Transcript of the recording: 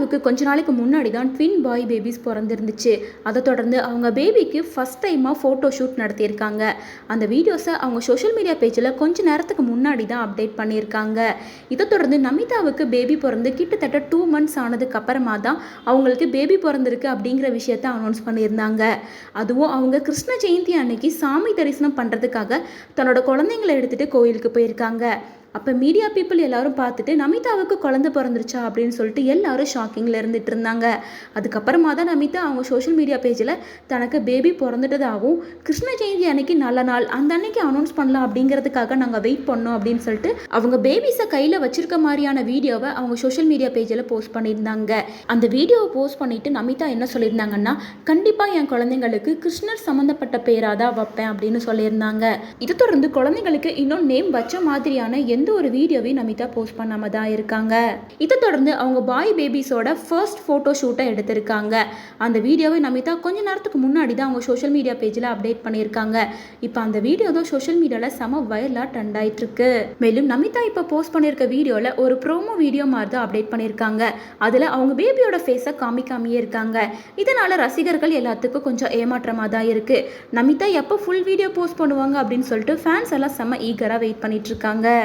நமிதாவுக்கு கொஞ்ச நாளைக்கு முன்னாடி தான் ட்வின் பாய் பேபிஸ் பிறந்திருந்துச்சு. அதை தொடர்ந்து அவங்க பேபிக்கு ஃபஸ்ட் டைமாக ஃபோட்டோ ஷூட் நடத்தியிருக்காங்க. அந்த வீடியோஸை அவங்க சோஷியல் மீடியா பேஜில் கொஞ்ச நேரத்துக்கு முன்னாடி தான் அப்டேட் பண்ணியிருக்காங்க. இதை தொடர்ந்து நமிதாவுக்கு பேபி பிறந்து கிட்டத்தட்ட 2 months ஆனதுக்கு அப்புறமா தான் அவங்களுக்கு பேபி பிறந்திருக்கு அப்படிங்கிற விஷயத்த அனௌன்ஸ் பண்ணியிருந்தாங்க. அதுவும் அவங்க கிருஷ்ண ஜெயந்தி அன்னைக்கு சாமி தரிசனம் பண்ணுறதுக்காக தன்னோட குழந்தைங்களை எடுத்துகிட்டு கோயிலுக்கு போயிருக்காங்க. அப்போ மீடியா பீப்புள் எல்லாரும் பார்த்துட்டு நமிதாவுக்கு குழந்தை பிறந்துருச்சா அப்படின்னு சொல்லிட்டு எல்லாரும் ஷாக்கிங்கில் இருந்துட்டு இருந்தாங்க. அதுக்கப்புறமா தான் நமிதா அவங்க சோஷியல் மீடியா பேஜில் தனக்கு பேபி பிறந்துட்டதாகவும் கிருஷ்ண ஜெயந்தி அன்னைக்கு நல்ல நாள் அந்த அன்னைக்கு அனௌன்ஸ் பண்ணலாம் அப்படிங்கிறதுக்காக நாங்கள் வெயிட் பண்ணோம் அப்படின்னு சொல்லிட்டு அவங்க பேபிஸை கையில் வச்சிருக்க மாதிரியான வீடியோவை அவங்க சோஷியல் மீடியா பேஜில் போஸ்ட் பண்ணியிருந்தாங்க. அந்த வீடியோவை போஸ்ட் பண்ணிட்டு நமிதா என்ன சொல்லியிருந்தாங்கன்னா, கண்டிப்பாக என் குழந்தைங்களுக்கு கிருஷ்ணர் சம்மந்தப்பட்ட பேராக தான் வைப்பேன் அப்படின்னு சொல்லியிருந்தாங்க. இதை தொடர்ந்து குழந்தைங்களுக்கு இன்னும் நேம் வச்ச மாதிரியான எந்த ஒரு வீடியோவையும் நமிதா போஸ்ட் பண்ணாம தான் இருக்காங்க. இதை தொடர்ந்து அவங்க பாய் பேபிஸோட ஃபர்ஸ்ட் ஃபோட்டோ ஷூட்டை எடுத்திருக்காங்க. அந்த வீடியோவை நமிதா கொஞ்ச நேரத்துக்கு முன்னாடி தான் அவங்க சோஷியல் மீடியா பேஜில் அப்டேட் பண்ணியிருக்காங்க. இப்போ அந்த வீடியோ தான் சோஷியல் மீடியாவில் செம வைரலாக ட்ரெண்ட் ஆயிட்டு இருக்கு. மேலும் நமிதா இப்போ போஸ்ட் பண்ணியிருக்க வீடியோவில் ஒரு ப்ரோமோ வீடியோ மாதிரி தான் அப்டேட் பண்ணியிருக்காங்க. அதில் அவங்க பேபியோட ஃபேஸை காமிக்காமையே இருக்காங்க. இதனால ரசிகர்கள் எல்லாத்துக்கும் கொஞ்சம் ஏமாற்றமாக தான் இருக்கு. நமிதா எப்போ ஃபுல் வீடியோ போஸ்ட் பண்ணுவாங்க அப்படின்னு சொல்லிட்டு ஃபேன்ஸ் எல்லாம் செம ஈகராக வெயிட் பண்ணிட்டு இருக்காங்க.